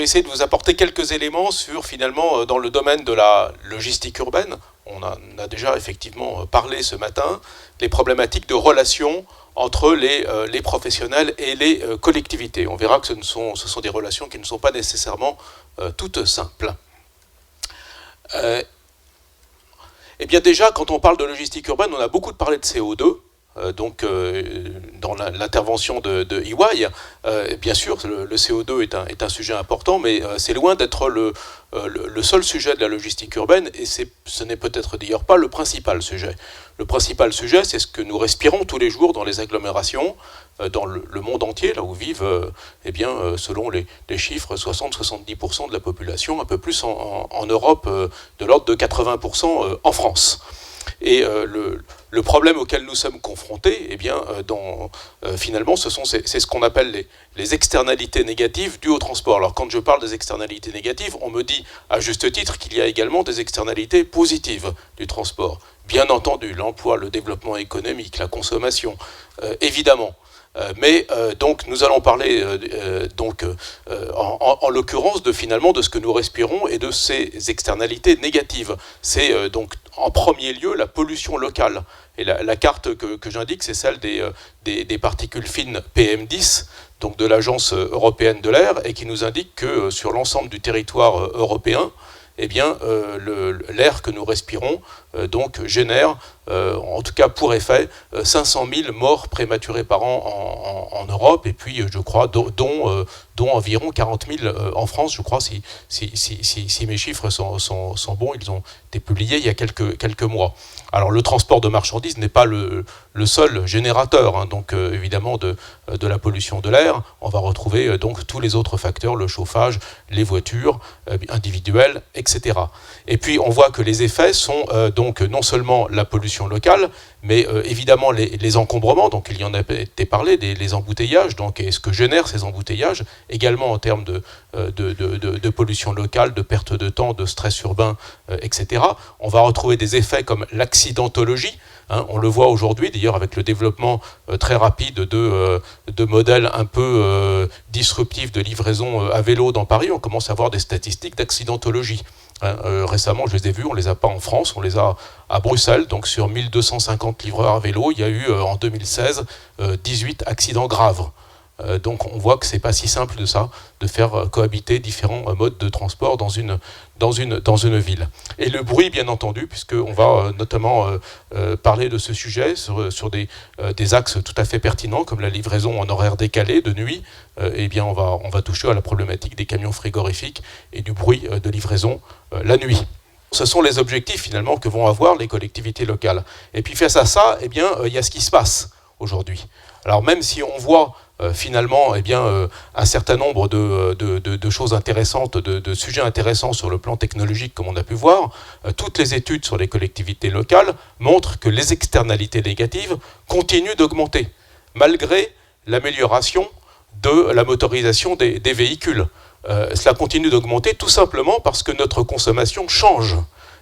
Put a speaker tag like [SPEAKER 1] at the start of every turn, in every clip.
[SPEAKER 1] essayer de vous apporter quelques éléments sur, finalement, dans le domaine de la logistique urbaine, on a déjà effectivement parlé ce matin, les problématiques de relations entre les professionnels et les collectivités. On verra que ce sont des relations qui ne sont pas nécessairement toutes simples. Eh bien déjà, quand on parle de logistique urbaine, on a beaucoup parlé de CO2. Dans l'intervention de EY, bien sûr, le CO2 est un sujet important, mais c'est loin d'être le seul sujet de la logistique urbaine, et ce n'est peut-être d'ailleurs pas le principal sujet. Le principal sujet, c'est ce que nous respirons tous les jours dans les agglomérations, dans le monde entier, là où vivent, selon les chiffres, 60-70% de la population, un peu plus en Europe, de l'ordre de 80% en France. Et le problème auquel nous sommes confrontés, eh bien, finalement, c'est ce qu'on appelle les externalités négatives dues au transport. Alors, quand je parle des externalités négatives, on me dit, à juste titre, qu'il y a également des externalités positives du transport. Bien entendu, l'emploi, le développement économique, la consommation, évidemment. Donc nous allons parler en l'occurrence finalement de ce que nous respirons et de ces externalités négatives. C'est donc en premier lieu la pollution locale. Et la carte que j'indique, c'est celle des particules fines PM10, donc de l'Agence européenne de l'air, et qui nous indique que sur l'ensemble du territoire européen, eh bien, l'air que nous respirons génère, en tout cas pour effet, 500 000 morts prématurées par an en Europe, et puis, je crois, dont environ 40 000 en France, je crois, si mes chiffres sont bons, ils ont été publiés il y a quelques mois. Alors, le transport de marchandises n'est pas le seul générateur, hein, évidemment, de la pollution de l'air. On va retrouver tous les autres facteurs, le chauffage, les voitures individuelles, etc. Et puis, on voit que les effets sont non seulement la pollution locale, mais évidemment les encombrements, donc il y en a été parlé, les embouteillages, et ce que génèrent ces embouteillages, également en termes de pollution locale, de perte de temps, de stress urbain, etc. On va retrouver des effets comme l'accidentologie, hein, on le voit aujourd'hui d'ailleurs avec le développement très rapide de modèles un peu disruptifs de livraison à vélo dans Paris. On commence à avoir des statistiques d'accidentologie. Récemment, je les ai vus, on ne les a pas en France, on les a à Bruxelles. Donc sur 1250 livreurs à vélo, il y a eu en 2016 18 accidents graves. Donc on voit que c'est pas si simple de faire cohabiter différents modes de transport dans une ville. Et le bruit, bien entendu, puisqu'on va notamment parler de ce sujet sur des axes tout à fait pertinents, comme la livraison en horaire décalé de nuit, eh bien on va toucher à la problématique des camions frigorifiques et du bruit de livraison la nuit. Ce sont les objectifs finalement que vont avoir les collectivités locales. Et puis face à ça, eh bien, il y a ce qui se passe aujourd'hui. Alors même si on voit finalement un certain nombre de choses intéressantes, de sujets intéressants sur le plan technologique comme on a pu voir, toutes les études sur les collectivités locales montrent que les externalités négatives continuent d'augmenter, malgré l'amélioration de la motorisation des véhicules. Cela continue d'augmenter tout simplement parce que notre consommation change.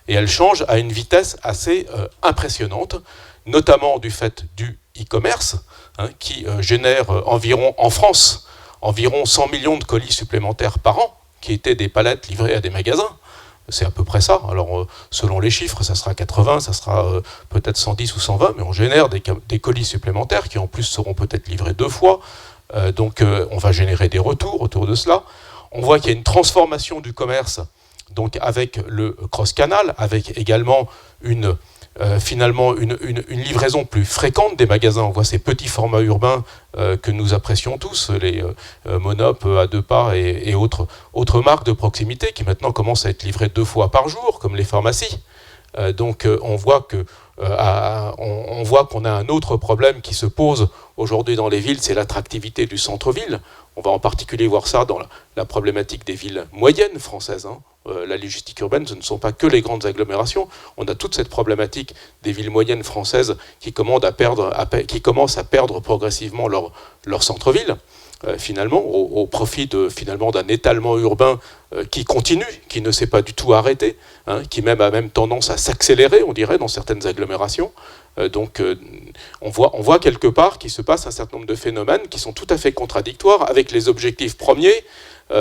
[SPEAKER 1] Et elle change à une vitesse assez impressionnante, notamment du fait du e-commerce, hein, qui génère en France, environ 100 millions de colis supplémentaires par an, qui étaient des palettes livrées à des magasins. C'est à peu près ça. Alors, selon les chiffres, ça sera 80, ça sera peut-être 110 ou 120, mais on génère des colis supplémentaires qui, en plus, seront peut-être livrés 2 fois. On va générer des retours autour de cela. On voit qu'il y a une transformation du commerce, donc avec le cross-canal, avec également finalement une livraison plus fréquente des magasins. On voit ces petits formats urbains que nous apprécions tous, les Monop, à 2 pas et autres marques de proximité qui maintenant commencent à être livrées 2 fois par jour, comme les pharmacies. On voit qu'on a un autre problème qui se pose aujourd'hui dans les villes, c'est l'attractivité du centre-ville. On va en particulier voir ça dans la problématique des villes moyennes françaises. Hein. La logistique urbaine, ce ne sont pas que les grandes agglomérations. On a toute cette problématique des villes moyennes françaises qui commencent à perdre progressivement leur centre-ville. Finalement, au profit d'un étalement urbain qui continue, qui ne s'est pas du tout arrêté, hein, qui a même tendance à s'accélérer, on dirait, dans certaines agglomérations. On voit quelque part qu'il se passe un certain nombre de phénomènes qui sont tout à fait contradictoires avec les objectifs premiers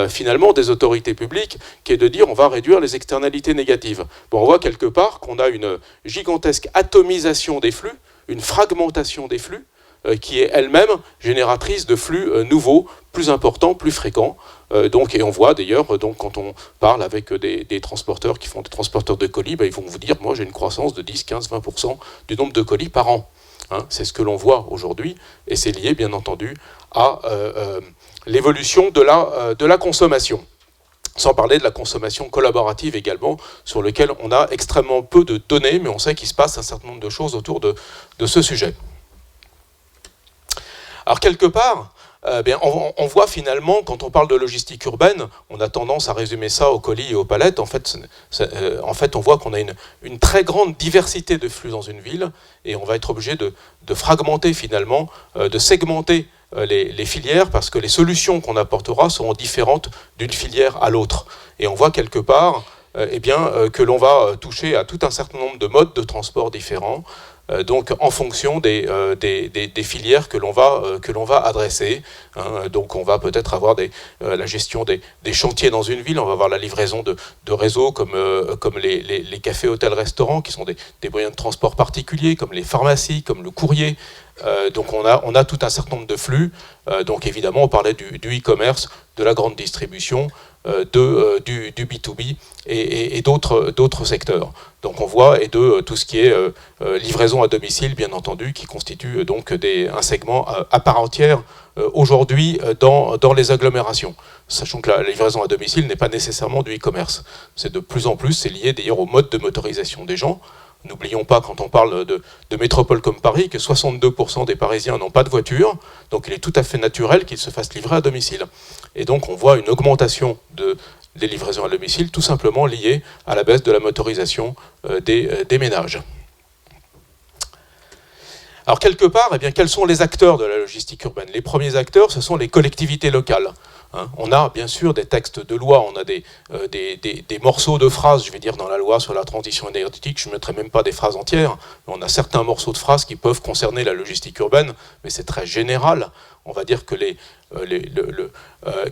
[SPEAKER 1] finalement des autorités publiques, qui est de dire on va réduire les externalités négatives. Bon, on voit quelque part qu'on a une gigantesque atomisation des flux, une fragmentation des flux, qui est elle-même génératrice de flux nouveaux, plus importants, plus fréquents. Et on voit d'ailleurs, quand on parle avec des transporteurs qui font des transporteurs de colis, ils vont vous dire, moi j'ai une croissance de 10, 15, 20% du nombre de colis par an. C'est ce que l'on voit aujourd'hui, et c'est lié bien entendu à l'évolution de la consommation. Sans parler de la consommation collaborative également, sur lequel on a extrêmement peu de données, mais on sait qu'il se passe un certain nombre de choses autour de ce sujet. Alors quelque part, on voit finalement, quand on parle de logistique urbaine, on a tendance à résumer ça aux colis et aux palettes. En fait, on voit qu'on a une très grande diversité de flux dans une ville, et on va être obligé de fragmenter finalement, de segmenter les filières, parce que les solutions qu'on apportera seront différentes d'une filière à l'autre. Et on voit quelque part que l'on va toucher à tout un certain nombre de modes de transport différents, donc en fonction des filières que l'on va adresser. Donc on va peut-être avoir la gestion des chantiers dans une ville, on va avoir la livraison de réseaux comme les cafés, hôtels, restaurants, qui sont des moyens de transport particuliers, comme les pharmacies, comme le courrier. Donc on a tout un certain nombre de flux. Donc évidemment on parlait du e-commerce, de la grande distribution, du B2B et d'autres secteurs. Donc on voit, et de tout ce qui est livraison à domicile, bien entendu, qui constitue donc un segment à part entière aujourd'hui dans les agglomérations. Sachant que la livraison à domicile n'est pas nécessairement du e-commerce. C'est de plus en plus, c'est lié d'ailleurs au mode de motorisation des gens. N'oublions pas, quand on parle de métropoles comme Paris, que 62% des Parisiens n'ont pas de voiture, donc il est tout à fait naturel qu'ils se fassent livrer à domicile. Et donc on voit une augmentation des livraisons à domicile, tout simplement liée à la baisse de la motorisation des ménages. Alors quelque part, quels sont les acteurs de la logistique urbaine? Les premiers acteurs, ce sont les collectivités locales. On a bien sûr des textes de loi, on a des morceaux de phrases, je vais dire dans la loi sur la transition énergétique, je ne mettrai même pas des phrases entières, mais on a certains morceaux de phrases qui peuvent concerner la logistique urbaine, mais c'est très général. On va dire que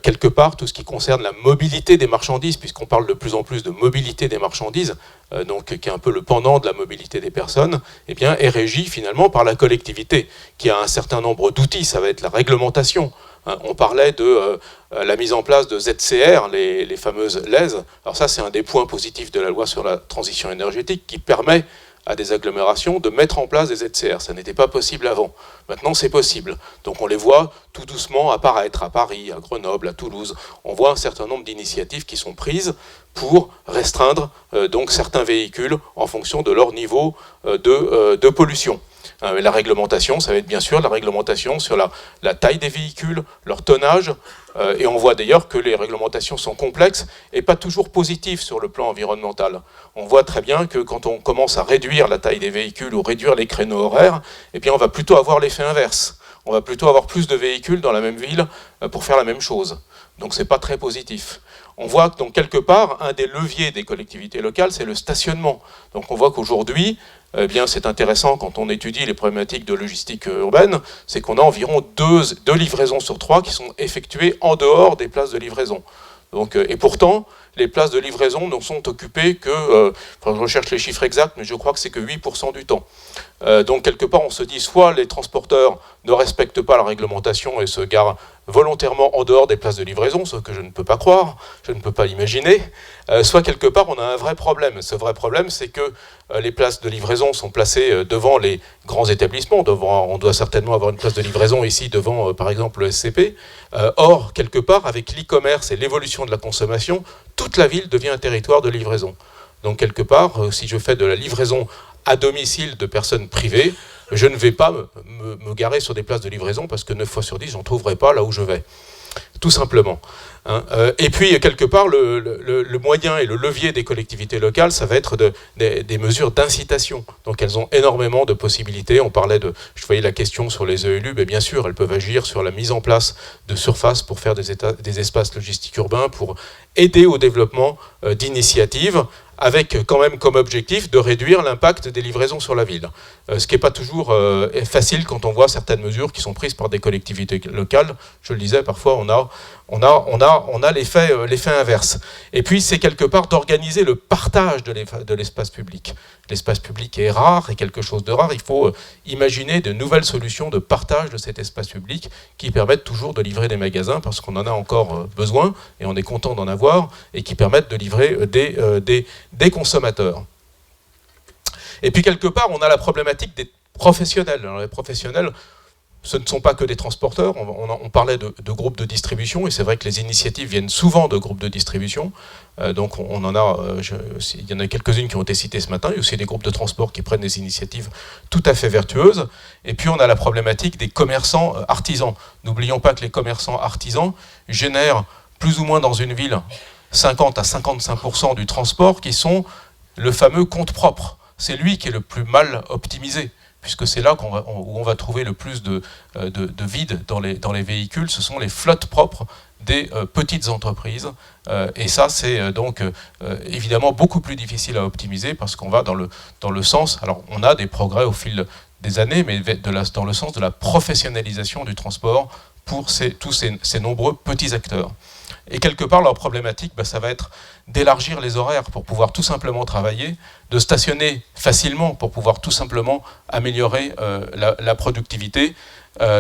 [SPEAKER 1] quelque part, tout ce qui concerne la mobilité des marchandises, puisqu'on parle de plus en plus de mobilité des marchandises, donc qui est un peu le pendant de la mobilité des personnes, est régi finalement par la collectivité, qui a un certain nombre d'outils. Ça va être la réglementation. On parlait de la mise en place de ZCR, les fameuses LEZ. Alors ça, c'est un des points positifs de la loi sur la transition énergétique, qui permet à des agglomérations de mettre en place des ZCR. Ça n'était pas possible avant. Maintenant, c'est possible. Donc on les voit tout doucement apparaître à Paris, à Grenoble, à Toulouse. On voit un certain nombre d'initiatives qui sont prises pour restreindre donc certains véhicules en fonction de leur niveau de pollution. La réglementation, ça va être bien sûr la réglementation sur la taille des véhicules, leur tonnage, et on voit d'ailleurs que les réglementations sont complexes et pas toujours positives sur le plan environnemental. On voit très bien que quand on commence à réduire la taille des véhicules ou réduire les créneaux horaires, on va plutôt avoir l'effet inverse. On va plutôt avoir plus de véhicules dans la même ville pour faire la même chose. Donc c'est pas très positif. On voit que donc quelque part, un des leviers des collectivités locales, c'est le stationnement. Donc on voit qu'aujourd'hui, c'est intéressant quand on étudie les problématiques de logistique urbaine, c'est qu'on a environ 2 livraisons sur 3 qui sont effectuées en dehors des places de livraison. Donc, et pourtant, les places de livraison ne sont occupées que, je recherche les chiffres exacts, mais je crois que c'est que 8% du temps. Donc quelque part, on se dit, soit les transporteurs ne respectent pas la réglementation et se garent volontairement en dehors des places de livraison, ce que je ne peux pas croire, je ne peux pas imaginer, soit quelque part, on a un vrai problème. Ce vrai problème, c'est que les places de livraison sont placées devant les grands établissements. On doit certainement avoir une place de livraison ici devant, par exemple, le SCP. Or, quelque part, avec l'e-commerce et l'évolution de la consommation, toute la ville devient un territoire de livraison. Donc, quelque part, si je fais de la livraison à domicile de personnes privées, je ne vais pas me garer sur des places de livraison parce que 9 fois sur 10, j'en trouverai pas là où je vais. Tout simplement. Et puis, quelque part, le moyen et le levier des collectivités locales, ça va être des mesures d'incitation. Donc, elles ont énormément de possibilités. Je voyais la question sur les ELU, mais bien sûr, elles peuvent agir sur la mise en place de surfaces pour faire des espaces logistiques urbains, pour aider au développement d'initiatives avec quand même comme objectif de réduire l'impact des livraisons sur la ville. Ce qui n'est pas toujours facile quand on voit certaines mesures qui sont prises par des collectivités locales. Je le disais, parfois on a l'effet inverse. Et puis c'est quelque part d'organiser le partage de l'espace public. L'espace public est rare, est quelque chose de rare. Il faut imaginer de nouvelles solutions de partage de cet espace public qui permettent toujours de livrer des magasins parce qu'on en a encore besoin et on est content d'en avoir et qui permettent de livrer des consommateurs. Et puis quelque part, on a la problématique des professionnels. Alors, les professionnels, ce ne sont pas que des transporteurs. On parlait de groupes de distribution, et c'est vrai que les initiatives viennent souvent de groupes de distribution. Donc on en a, il y en a quelques-unes qui ont été citées ce matin. Il y a aussi des groupes de transport qui prennent des initiatives tout à fait vertueuses. Et puis on a la problématique des commerçants artisans. N'oublions pas que les commerçants artisans génèrent plus ou moins dans une ville 50 à 55% du transport qui sont le fameux compte propre. C'est lui qui est le plus mal optimisé, puisque c'est là où on va trouver le plus de vide dans les véhicules. Ce sont les flottes propres des petites entreprises. Et ça, c'est donc évidemment beaucoup plus difficile à optimiser parce qu'on va dans le sens... Alors, on a des progrès au fil des années, mais dans le sens de la professionnalisation du transport pour tous ces nombreux petits acteurs. Et quelque part, leur problématique, ça va être d'élargir les horaires pour pouvoir tout simplement travailler, de stationner facilement pour pouvoir tout simplement améliorer la productivité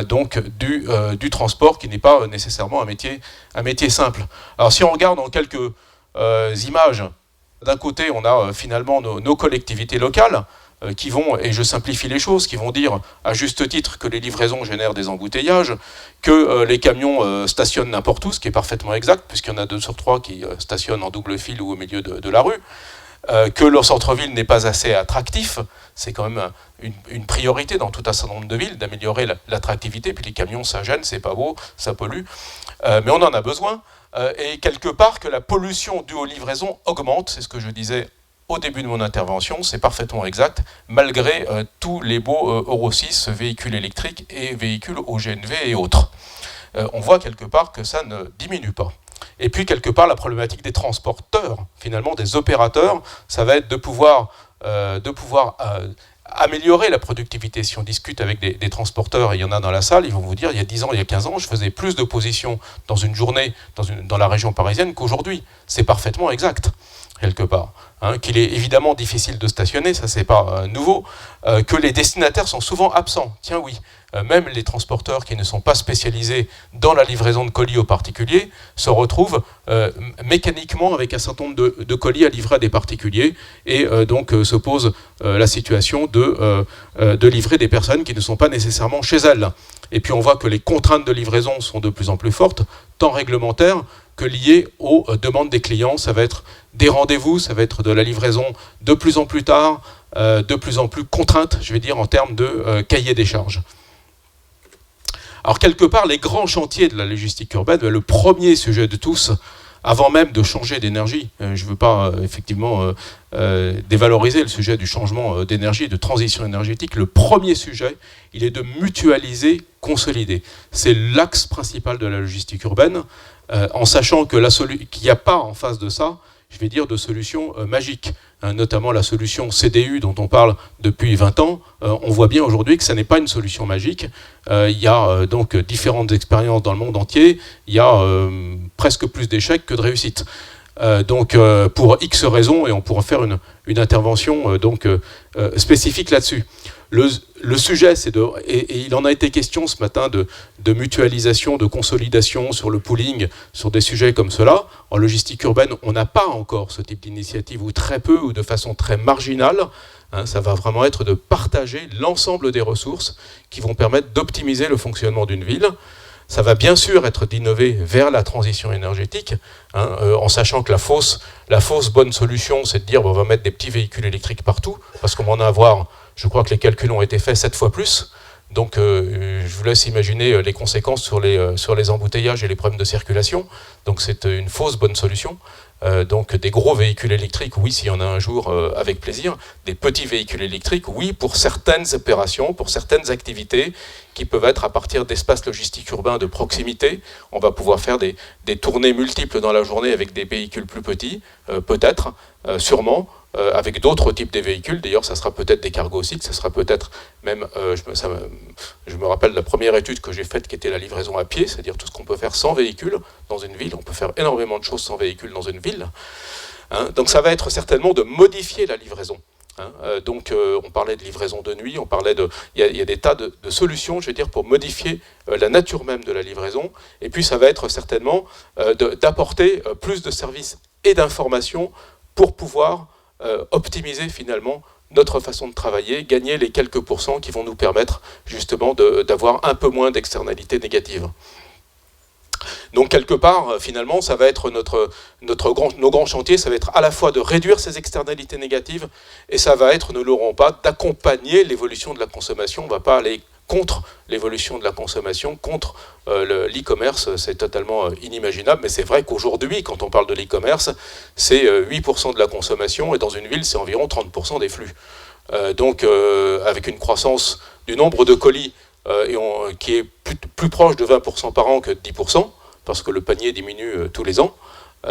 [SPEAKER 1] donc du transport qui n'est pas nécessairement un métier simple. Alors si on regarde en quelques images, d'un côté on a finalement nos collectivités locales qui vont, et je simplifie les choses, qui vont dire à juste titre que les livraisons génèrent des embouteillages, que les camions stationnent n'importe où, ce qui est parfaitement exact, puisqu'il y en a 2 sur 3 qui stationnent en double fil ou au milieu de la rue, que leur centre-ville n'est pas assez attractif. C'est quand même une priorité dans tout un certain nombre de villes, d'améliorer l'attractivité, puis les camions, ça gêne, c'est pas beau, ça pollue, mais on en a besoin, et quelque part que la pollution due aux livraisons augmente, c'est ce que je disais au début de mon intervention, c'est parfaitement exact, malgré tous les beaux Euro 6 véhicules électriques et véhicules au GNV et autres. On voit quelque part que ça ne diminue pas. Et puis quelque part, la problématique des transporteurs, finalement des opérateurs, ça va être de pouvoir améliorer la productivité. Si on discute avec des transporteurs, et il y en a dans la salle, ils vont vous dire, il y a 10 ans, il y a 15 ans, je faisais plus de positions dans une journée dans la région parisienne qu'aujourd'hui. C'est parfaitement exact, quelque part. Qu'il est évidemment difficile de stationner, ça c'est pas nouveau, que les destinataires sont souvent absents. Tiens oui, même les transporteurs qui ne sont pas spécialisés dans la livraison de colis aux particuliers se retrouvent mécaniquement avec un certain nombre de colis à livrer à des particuliers et donc se pose la situation de livrer des personnes qui ne sont pas nécessairement chez elles. Et puis on voit que les contraintes de livraison sont de plus en plus fortes, tant réglementaires que liées aux demandes des clients. Ça va être des rendez-vous, ça va être de la livraison de plus en plus tard, de plus en plus contrainte, je vais dire, en termes de cahier des charges. Alors quelque part, les grands chantiers de la logistique urbaine, le premier sujet de tous, avant même de changer d'énergie, je ne veux pas effectivement dévaloriser le sujet du changement d'énergie, de transition énergétique, le premier sujet, il est de mutualiser, consolider. C'est l'axe principal de la logistique urbaine, en sachant que qu'il n'y a pas en face de ça, je vais dire, de solution magique. Notamment la solution CDU dont on parle depuis 20 ans, on voit bien aujourd'hui que ça n'est pas une solution magique. Il y a donc différentes expériences dans le monde entier, il y a presque plus d'échecs que de réussites. Donc pour X raisons, et on pourra faire une intervention spécifique là-dessus. Le sujet, c'est et il en a été question ce matin de mutualisation, de consolidation sur le pooling, sur des sujets comme cela. En logistique urbaine, on n'a pas encore ce type d'initiative, ou très peu, ou de façon très marginale. Ça va vraiment être de partager l'ensemble des ressources qui vont permettre d'optimiser le fonctionnement d'une ville. Ça va bien sûr être d'innover vers la transition énergétique, en sachant que la fausse bonne solution, c'est de dire on va mettre des petits véhicules électriques partout, parce qu'on va en avoir, je crois que les calculs ont été faits 7 fois plus. Donc je vous laisse imaginer les conséquences sur les embouteillages et les problèmes de circulation. Donc c'est une fausse bonne solution. Donc des gros véhicules électriques, oui, s'il y en a un jour, avec plaisir. Des petits véhicules électriques, oui, pour certaines opérations, pour certaines activités qui peuvent être à partir d'espaces logistiques urbains de proximité. On va pouvoir faire des tournées multiples dans la journée avec des véhicules plus petits, peut-être, sûrement, avec d'autres types de véhicules. D'ailleurs, ça sera peut-être des cargos cycles, ça sera peut-être même, je me rappelle la première étude que j'ai faite qui était la livraison à pied, c'est-à-dire tout ce qu'on peut faire sans véhicule dans une ville. On peut faire énormément de choses sans véhicule dans une ville. Donc ça va être certainement de modifier la livraison. Donc on parlait de livraison de nuit, on parlait il y a des tas de solutions, je veux dire, pour modifier la nature même de la livraison. Et puis ça va être certainement d'apporter plus de services et d'informations pour pouvoir optimiser finalement notre façon de travailler, gagner les quelques pourcents qui vont nous permettre justement d'avoir un peu moins d'externalités négatives. Donc quelque part, finalement, ça va être nos grands chantiers, ça va être à la fois de réduire ces externalités négatives, et ça va être, ne l'aurons pas, d'accompagner l'évolution de la consommation. On ne va pas aller contre l'évolution de la consommation, contre l'e-commerce, c'est totalement inimaginable, mais c'est vrai qu'aujourd'hui, quand on parle de l'e-commerce, c'est 8% de la consommation, et dans une ville, c'est environ 30% des flux. Donc, avec une croissance du nombre de colis qui est plus proche de 20% par an que de 10%, parce que le panier diminue tous les ans.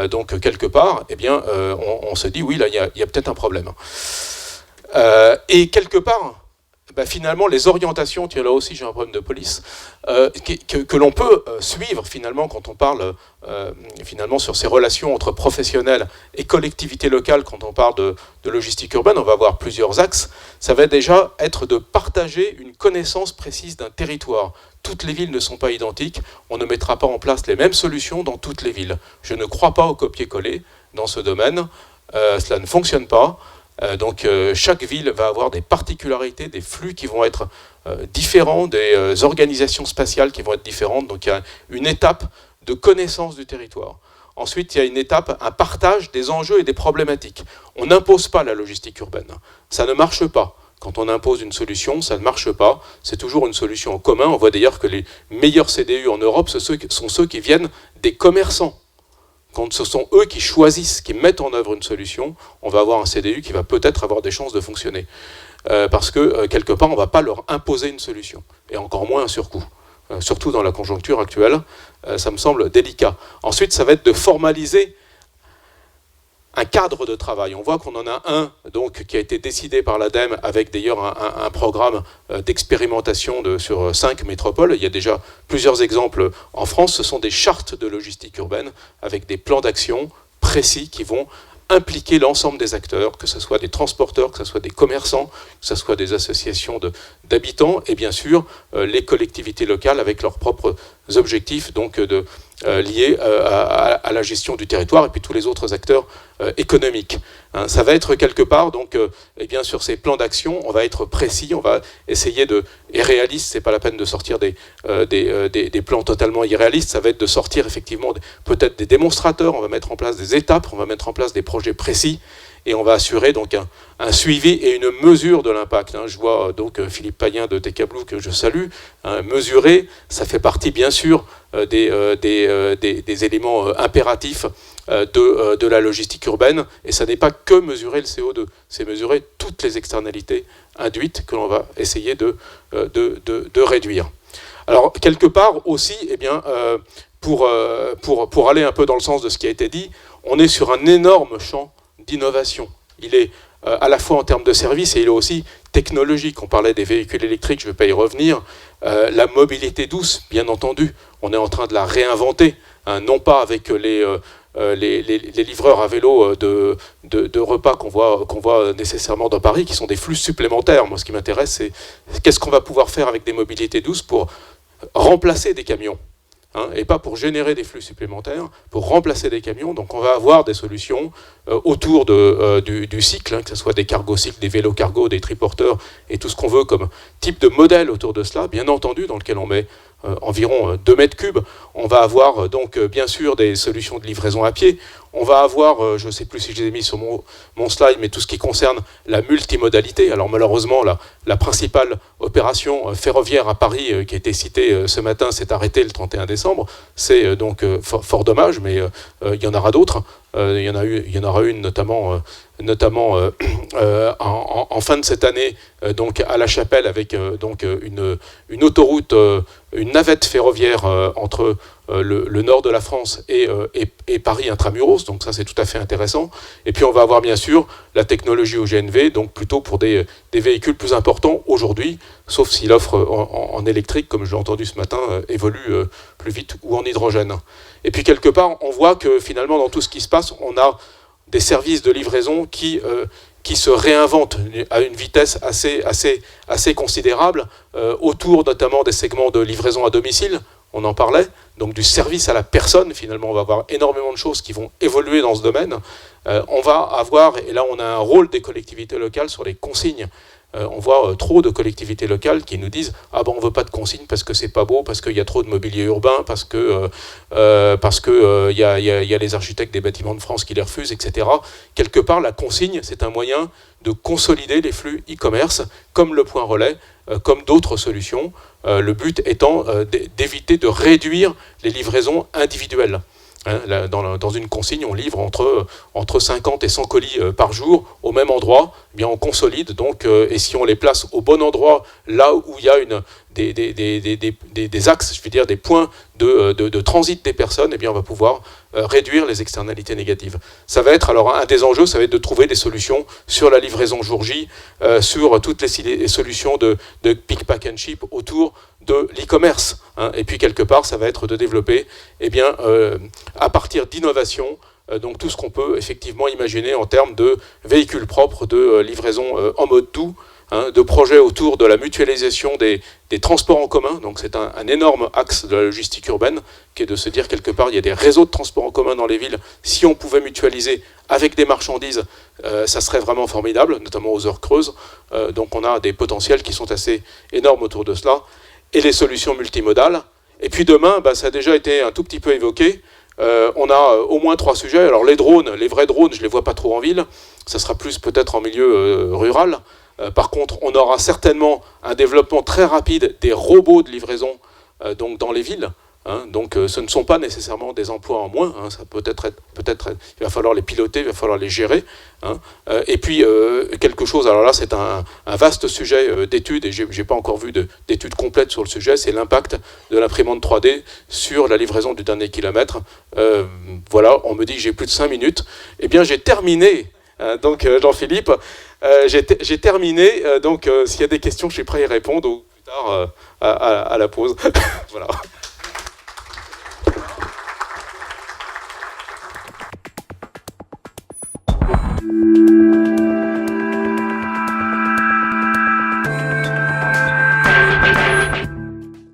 [SPEAKER 1] Donc, quelque part, eh bien, on se dit, oui, là, il y a peut-être un problème. Et quelque part, finalement, les orientations, tiens, là aussi j'ai un problème de police, que l'on peut suivre finalement quand on parle finalement sur ces relations entre professionnels et collectivités locales, quand on parle de logistique urbaine, on va avoir plusieurs axes. Ça va déjà être de partager une connaissance précise d'un territoire. Toutes les villes ne sont pas identiques, on ne mettra pas en place les mêmes solutions dans toutes les villes. Je ne crois pas au copier-coller dans ce domaine, cela ne fonctionne pas. Donc chaque ville va avoir des particularités, des flux qui vont être différents, des organisations spatiales qui vont être différentes. Donc il y a une étape de connaissance du territoire. Ensuite, il y a une étape, un partage des enjeux et des problématiques. On n'impose pas la logistique urbaine. Ça ne marche pas. Quand on impose une solution, ça ne marche pas. C'est toujours une solution en commun. On voit d'ailleurs que les meilleurs CDU en Europe sont ceux qui viennent des commerçants. Quand ce sont eux qui choisissent, qui mettent en œuvre une solution, on va avoir un CDU qui va peut-être avoir des chances de fonctionner. Parce que, quelque part, on ne va pas leur imposer une solution, et encore moins un surcoût. Surtout dans la conjoncture actuelle, ça me semble délicat. Ensuite, ça va être de formaliser un cadre de travail. On voit qu'on en a un donc, qui a été décidé par l'ADEME avec d'ailleurs un programme d'expérimentation sur 5 métropoles. Il y a déjà plusieurs exemples en France. Ce sont des chartes de logistique urbaine avec des plans d'action précis qui vont impliquer l'ensemble des acteurs, que ce soit des transporteurs, que ce soit des commerçants, que ce soit des associations d'habitants et bien sûr les collectivités locales avec leurs propres objectifs donc, liés à la gestion du territoire et puis tous les autres acteurs économiques. Ça va être quelque part, donc, eh bien, sur ces plans d'action, on va être précis, on va essayer et réaliste, c'est pas la peine de sortir des plans totalement irréalistes, ça va être de sortir effectivement peut-être des démonstrateurs, on va mettre en place des étapes, on va mettre en place des projets précis, et on va assurer donc un suivi et une mesure de l'impact. Je vois donc Philippe Payen de TKBlue que je salue. Mesurer, ça fait partie bien sûr des éléments impératifs de la logistique urbaine, et ça n'est pas que mesurer le CO2, c'est mesurer toutes les externalités induites que l'on va essayer de réduire. Alors quelque part aussi, eh bien, pour aller un peu dans le sens de ce qui a été dit, on est sur un énorme champ d'innovation. Il est à la fois en termes de services et il est aussi technologique. On parlait des véhicules électriques, je ne vais pas y revenir. La mobilité douce, bien entendu, on est en train de la réinventer, non pas avec les livreurs à vélo de repas qu'on voit nécessairement dans Paris, qui sont des flux supplémentaires. Moi, ce qui m'intéresse, c'est qu'est-ce qu'on va pouvoir faire avec des mobilités douces pour remplacer des camions. Et pas pour générer des flux supplémentaires, pour remplacer des camions. Donc on va avoir des solutions autour du cycle, que ce soit des cargos cycles, des vélos cargos, des triporteurs, et tout ce qu'on veut comme type de modèle autour de cela, bien entendu, dans lequel on met environ 2 mètres cubes. On va avoir donc bien sûr des solutions de livraison à pied. On va avoir, je ne sais plus si je les ai mis sur mon slide, mais tout ce qui concerne la multimodalité. Alors malheureusement, la principale opération ferroviaire à Paris qui a été citée ce matin s'est arrêtée le 31 décembre. C'est donc fort dommage, mais il y en aura d'autres. Il y en aura une notamment en fin de cette année, donc à La Chapelle, avec donc une autoroute, une navette ferroviaire entre le nord de la France et Paris intramuros, donc ça c'est tout à fait intéressant. Et puis on va avoir bien sûr la technologie au GNV, donc plutôt pour des véhicules plus importants aujourd'hui, sauf si l'offre en électrique, comme je l'ai entendu ce matin, évolue plus vite, ou en hydrogène. Et puis quelque part, on voit que finalement dans tout ce qui se passe, on a des services de livraison qui se réinventent à une vitesse assez considérable, autour notamment des segments de livraison à domicile, on en parlait, donc du service à la personne. Finalement on va avoir énormément de choses qui vont évoluer dans ce domaine. On va avoir, et là on a un rôle des collectivités locales sur les consignes. On voit trop de collectivités locales qui nous disent « Ah ben on ne veut pas de consignes parce que c'est pas beau, parce qu'il y a trop de mobilier urbain, parce que y a les architectes des bâtiments de France qui les refusent, etc. » Quelque part, la consigne, c'est un moyen de consolider les flux e-commerce, comme le point relais, comme d'autres solutions. Le but étant d'éviter de réduire les livraisons individuelles. Dans une consigne, on livre entre 50 et 100 colis par jour au même endroit. Eh bien, on consolide donc, et si on les place au bon endroit, là où il y a des axes, je veux dire des points de transit des personnes, eh bien, on va pouvoir réduire les externalités négatives. Ça va être, alors un des enjeux, ça va être de trouver des solutions sur la livraison jour J, sur toutes les solutions de pick, pack and ship autour de l'e-commerce. Et puis quelque part, ça va être de développer, eh bien, à partir d'innovation, donc tout ce qu'on peut effectivement imaginer en termes de véhicules propres, de livraison en mode doux, de projets autour de la mutualisation des transports en commun. Donc c'est un énorme axe de la logistique urbaine, qui est de se dire quelque part, il y a des réseaux de transports en commun dans les villes. Si on pouvait mutualiser avec des marchandises, ça serait vraiment formidable, notamment aux heures creuses. Donc on a des potentiels qui sont assez énormes autour de cela. Et les solutions multimodales. Et puis demain, ça a déjà été un tout petit peu évoqué, on a au moins 3 sujets. Alors les drones, les vrais drones, je ne les vois pas trop en ville, ça sera plus peut-être en milieu rural. Par contre, on aura certainement un développement très rapide des robots de livraison donc dans les villes. Donc ce ne sont pas nécessairement des emplois en moins, ça peut-être il va falloir les piloter, il va falloir les gérer. Et puis quelque chose, alors là c'est un vaste sujet d'études, et j'ai pas encore vu d'études complètes sur le sujet, c'est l'impact de l'imprimante 3D sur la livraison du dernier kilomètre. Voilà, on me dit que j'ai plus de 5 minutes. Eh bien j'ai terminé, donc Jean-Philippe, j'ai terminé, donc s'il y a des questions, je suis prêt à y répondre, ou plus tard à la pause. Voilà.